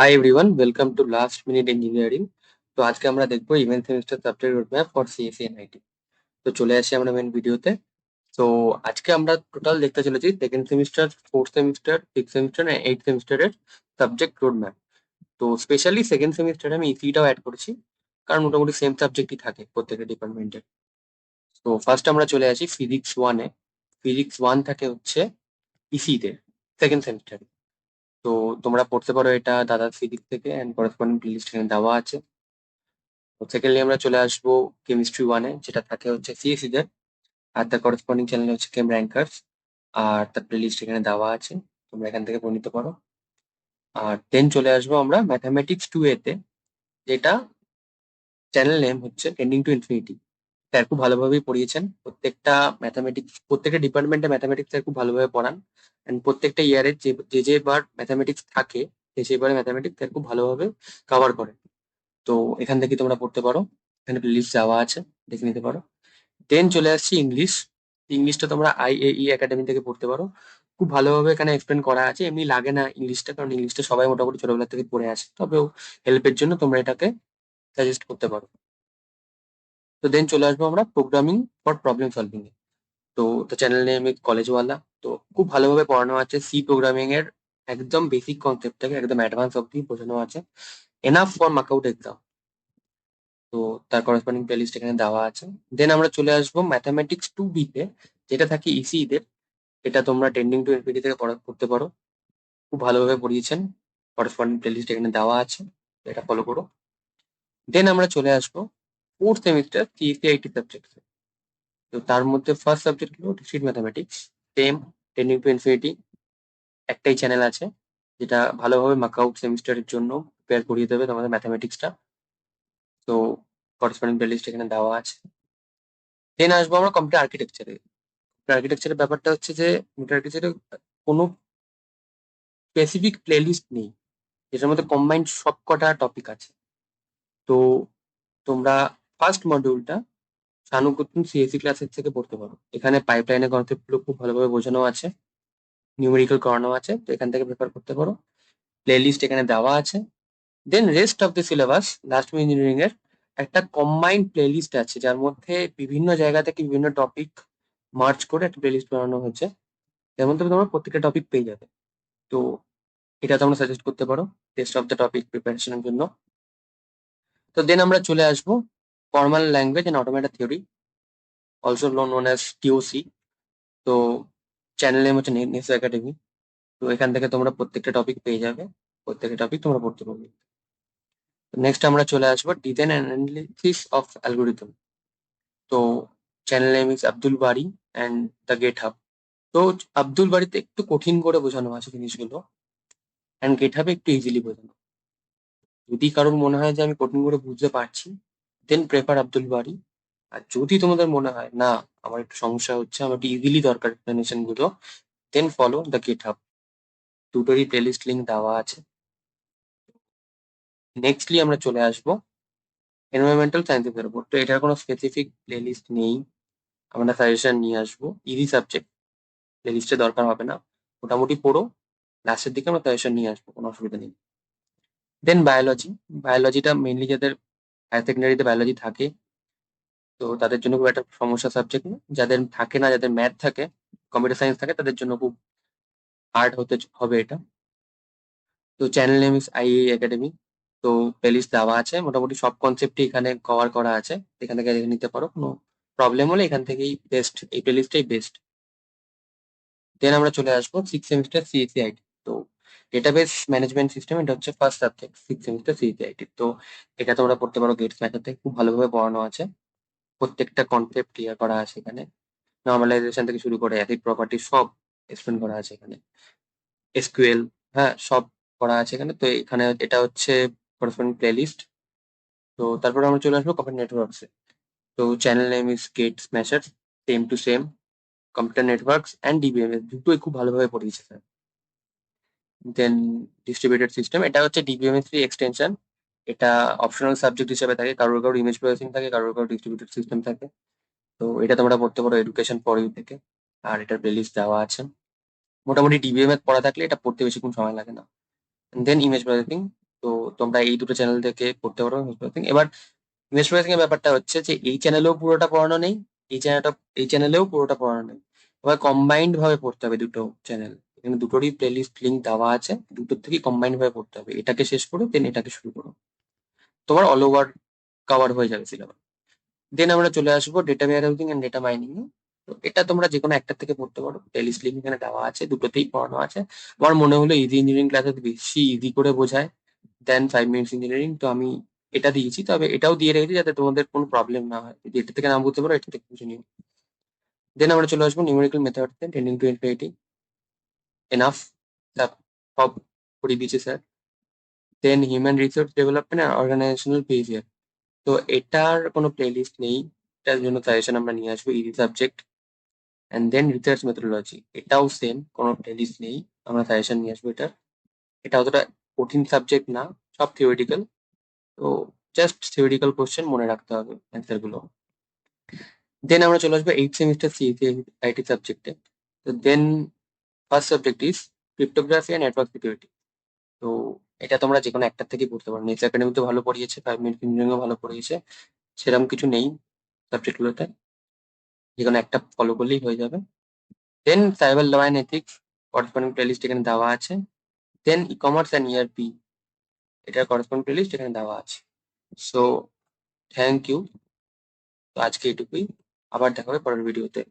High everyone, welcome to last minute engineering. তো আজকে আমরা দেখবো even semester subject road map for CSC and IT. তো চলে আসি আমরা মেন ভিডিওতে। তো আজকে আমরা টোটাল দেখতে চলেছি second semester, fourth semester, six semester, eight সেমিস্টারের সাবজেক্ট রোড ম্যাপ। তো স্পেশালি সেকেন্ড সেমিস্টারে আমি ইসিটাও অ্যাড করেছি, কারণ মোটামুটি সেম সাবজেক্টই থাকে প্রত্যেকের ডিপার্টমেন্টের। তো ফার্স্ট আমরা চলে আসি ফিজিক্স ওয়ানে। ফিজিক্স ওয়ান থাকে হচ্ছে ইসিতে, সেকেন্ড সেমিস্টারে। তো তোমরা পড়তে পারো এটা দাদা ফিজিক্স থেকে, অ্যান্ড করেসপন্ডিং প্লেলিস্ট এখানে দেওয়া আছে। সেকেন্ডলি আমরা চলে আসবো কেমিস্ট্রি ওয়ানে, যেটা থাকে হচ্ছে সিএসসি দের, আর তার করেসপন্ডিং চ্যানেল হচ্ছে কেম র্যাঙ্কার্স, আর তার প্লেলিস্ট এখানে দেওয়া আছে, তোমরা এখান থেকে পড়ে নিতে পারো। আর দেন চলে আসবো আমরা ম্যাথামেটিক্স টু এতে, যেটা চ্যানেল নেম হচ্ছে টেন্ডিং টু ইনফিনিটি। স্যার খুব ভালোভাবেই পড়িয়েছেন, প্রত্যেকটা ডিপার্টমেন্টে ম্যাথামেটিক্স স্যার খুব ভালোভাবে পড়ান, অ্যান্ড প্রত্যেকটা ইয়ারে যে যে যে বার ম্যাথামেটিক্স থাকে সেবারে ম্যাথামেটিক্স স্যার খুব ভালোভাবে কভার করে। তো এখান থেকে তোমরা পড়তে পারো, এখানে প্লেলিস্ট দেওয়া আছে, দেখে নিতে পারো। দেন চলে আসছি ইংলিশ। ইংলিশটা তোমরা আইএই একাডেমি থেকে পড়তে পারো, খুব ভালোভাবে এখানে এক্সপ্লেন করা আছে। এমনি লাগে না ইংলিশটা, কারণ ইংলিশটা সবাই মোটামুটি ছোটবেলা থেকে পড়ে আসে, তবেও হেল্পের জন্য তোমরা এটাকে সাজেস্ট করতে পারো। তো দেন চলে আসবো আমরা প্রোগ্রামিং ফর প্রবলেম সলভিং এ। তো চ্যানেল নেম কলেজওয়ালা। তো খুব ভালোভাবে পড়ানো আছে সি প্রোগ্রামিং এর, একদম বেসিক কনসেপ্ট থেকে একদম অ্যাডভান্স অব্দি বোঝানো আছে, এনাফ ফর মার্কআউট এক্সাম। তো তার করেসপন্ডিং প্লেলিস্ট এখানে দেওয়া আছে। দেন আমরা চলে আসবো ম্যাথামেটিক্স টু বি তে, যেটা থাকে ইসি দের। এটা তোমরা টেন্ডিং টু এনপিটি থেকে পড়তে পারো, খুব ভালোভাবে পড়িয়েছেন, করেসপন্ডিং প্লেলিস্ট এখানে দেওয়া আছে, তো এটা ফলো করো। দেন আমরা চলে আসবো fourth semester CSC IT subject. তো তার মধ্যে ফার্স্ট সাবজেক্ট হলো discrete mathematics, same tending to infinity. একটাই চ্যানেল আছে যেটা ভালোভাবে মার্কআউট সেমিস্টারের জন্য প্রিপেয়ার করিয়ে দেবে তোমাদের ম্যাথামেটিক্সটা। তো করেসপন্ডিং প্লেলিস্ট এখানে দেওয়া আছে। দেন আসবো আমরা কম্পিউটার আর্কিটেকচারে। আর্কিটেকচারের ব্যাপারটা হচ্ছে যে কম্পিউটার আর্কিটেকচারে কোনো স্পেসিফিক প্লেলিস্ট নেই, যেটার মধ্যে কম্বাইন্ড সব কটা টপিক আছে। তো তোমরা ফার্স্ট মডিউলটা শানুকুতুন সিএসসি ক্লাসের থেকে পড়তে পারো। এখানে পাইপলাইনের কনসেপ্ট গুলো খুব ভালোভাবে বোঝানো আছে, নিউমেরিক্যাল করানো আছে, তো এখান থেকে প্রেফার করতে পারো। প্লে লিস্ট এখানে দেওয়া আছে। Then rest of the syllabus, last engineering এর একটা কম্বাইন্ড প্লে লিস্ট আছে, যার মধ্যে বিভিন্ন জায়গা থেকে বিভিন্ন টপিক মার্চ করে একটা প্লে লিস্ট বানানো হয়েছে, এর মধ্যে তোমরা প্রত্যেকটা টপিক পেয়ে যাবে। তো এটা তোমরা সাজেস্ট করতে পারো রেস্ট অফ দ্য টপিক প্রিপারেশনের জন্য। তো দেন আমরা চলে আসবো formal language and automated theory, also known as TOC. তো চ্যানেল নেম হচ্ছে নেসো একাডেমি। তো এখান থেকে তোমরা প্রত্যেকটা টপিক পেয়ে যাবে, প্রত্যেকটা টপিক তোমরা পড়তে পারবে। নেক্সট আমরা চলে আসবো ডিজাইন অ্যানালিসিস অফ অ্যালগোরিদম। তো channel name is Abdul Bari and the gate hub. তো আব্দুল বাড়িতে একটু কঠিন করে বোঝানো আছে জিনিসগুলো, অ্যান্ড গেট হাবে একটু ইজিলি বোঝানো। যদি কারোর মনে হয় যে আমি কঠিন করে বুঝতে পারছি, দেন প্রেফার আব্দুল বারি। আর যদি তোমাদের মনে হয় না আমার একটু সমস্যা হচ্ছে, আমার একটু ইজিলি দরকার এক্সপ্লেনেশন গুলো, দেন ফলো দ্য গেট হাব। দুটোরই প্লেলিস্ট লিঙ্ক দেওয়া আছে। নেক্সটলি আমরা চলে আসবো এনভায়রনমেন্টাল সায়েন্সেসের উপর। তো এটার কোনো স্পেসিফিক প্লেলিস্ট নেই, আমরা সাজেশন নিয়ে আসবো। ইজি সাবজেক্ট, প্লেলিস্টের দরকার হবে না, মোটামুটি পড়ো, লাস্টের দিকে আমরা সাজেশন নিয়ে আসবো, কোনো অসুবিধা নেই। দেন বায়োলজি। বায়োলজিটা মেনলি যাদের হায়ার সেকেন্ডারিতে বায়োলজি থাকে, তো তাদের জন্য খুব একটা সমস্যা সাবজেক্ট না। যাদের থাকে না, যাদের ম্যাথ থাকে, কম্পিউটার সায়েন্স থাকে, তাদের জন্য খুব হার্ড হতে হবে এটা। তো channel name is IA academy. তো প্লেলিস্ট দেওয়া আছে, মোটামুটি সব কনসেপ্টই এখানে কভার করা আছে, এখান থেকে দেখে নিতে পারো। কোনো প্রবলেম হলে এখান থেকেই বেস্ট, এই প্লেলিস্টটাই বেস্ট। দেন আমরা চলে আসবো সিক্স সেমিস্টার সিএসসি আইটি। তো ডেটাবেস ম্যানেজমেন্ট সিস্টেম, এটা হচ্ছে first subject six semester CSC IT. তো এটা তোমরা পড়তে পারো গেটস ম্যাথতে, খুব ভালোভাবে পড়ানো আছে, প্রত্যেকটা কনসেপ্ট ক্লিয়ার করা আছে এখানে। নর্মালাইজেশন থেকে শুরু করে অ্যাসিড প্রপার্টি সব এক্সপ্লেন করা আছে এখানে, এসকিউএল, হ্যাঁ সব করা আছে এখানে। তো এখানে এটা হচ্ছে করেসপন্ডিং প্লেলিস্ট। তো তারপরে আমরা চলে আসবো কম্পিউটার নেটওয়ার্কসে। তো channel name is gate smasher, same to same. Computer networks and DBMS দুটোই খুব ভালোভাবে পড়িয়েছে স্যার। দেন ডিস্ট্রিবিউটেড সিস্টেম, এটা হচ্ছে ডিবিএমএস এক্সটেনশন। এটা অপশনাল সাবজেক্ট হিসেবে থাকে, কারোর কারোর ইমেজ প্রসেসিং থাকে, কারোর কারোর ডিস্ট্রিবিউটেড সিস্টেম থাকে। তো এটা তোমরা পড়তে পারো এডুকেশন ফর ইউ থেকে, আর এটার প্লেলিস্ট দেওয়া আছে। মোটামুটি ডিবিএমএস পড়া থাকলে এটা পড়তে বেশিক্ষণ সময় লাগে না। দেন ইমেজ প্রসেসিং, তো তোমরা এই দুটো চ্যানেল থেকে পড়তে পারো ইনভেস্ট প্রসেসিং। এবার ইনভেস্ট প্রসেসিং এর ব্যাপারটা হচ্ছে যে এই চ্যানেলেও পুরোটা পড়ানো নেই, এই চ্যানেলেও পুরোটা পড়ানো নেই। এবার কম্বাইন্ড ভাবে পড়তে হবে দুটো চ্যানেল। এখানে দুটোরই প্লেলিস্ট লিঙ্ক দেওয়া আছে, দুটোর থেকে কম্বাইন্ড ভাবে পড়তে হবে। এটাকে শেষ করো, দেন এটাকে শুরু করো, তোমার অল ওভার কভার হয়ে যাবে সিলেবাস। দেন আমরা চলে আসবো data warehousing and data mining এ। তো এটা তোমরা যে কোনো একটা থেকে পড়তে পারো, প্লেলিস্ট লিঙ্ক এখানে দেওয়া আছে, দুটোতেই পড়ানো আছে। আমার মনে হলো ইজি ইঞ্জিনিয়ারিং ক্লাসে বেশি ইজি করে বোঝায় দেন 5 মিনিটস ইঞ্জিনিয়ারিং, তো আমি এটা দিয়েছি। তবে এটাও দিয়ে রেখেছি যাতে তোমাদের কোনো প্রবলেম না হয়, যদি এটা থেকে না বুঝতে পারো এটা থেকে বুঝে নিও। দেন আমরা চলে আসবো numerical method tending to infinity. Enough, সব পড়িয়ে দিয়েছে স্যার। দেন হিউম্যান রিসোর্স ডেভেলপমেন্ট আর অর্গানাইজেশনাল বিহেভিয়ার। তো এটার কোনো প্লেলিস্ট নেই, এটার জন্য সাজেশন আমরা নিয়ে আসবো easy subject. And then research methodology, এটাও সেম, কোনো প্লেলিস্ট নেই, আমরা সাজেশন নিয়ে আসবো এটার। এটা অতটা কঠিন সাবজেক্ট না, সব থিওরিটিক্যাল। তো জাস্ট থিওরিটিক্যাল কোশ্চেন মনে রাখতে হবে অ্যান্সার গুলো। দেন আমরা চলে আসবো 8 সেমিস্টার সিএসি আইটি সাবজেক্টে। তো then first subject is cryptography and network security. তো এটা তোমরা যে কোনো একটা থেকেই পড়তে পারো, নেক্সট একাডেমিতে ভালো পড়িয়েছে, 5 মিনিট ইঞ্জিনিয়ারিংও ভালো পড়িয়েছে, সেরকম কিছু নেই সাবজেক্টগুলোতে, যে কোনো একটা ফলো করলেই হয়ে যাবে। Then cyber law and ethics, corresponding playlist এখানে দেওয়া আছে। Then e commerce and ERP, এটার করেসপন্ডিং প্লেলিস্ট এখানে দেওয়া আছে। So thank you. তো আজকে এটুকুই, আবার দেখা হবে পরের ভিডিওতে।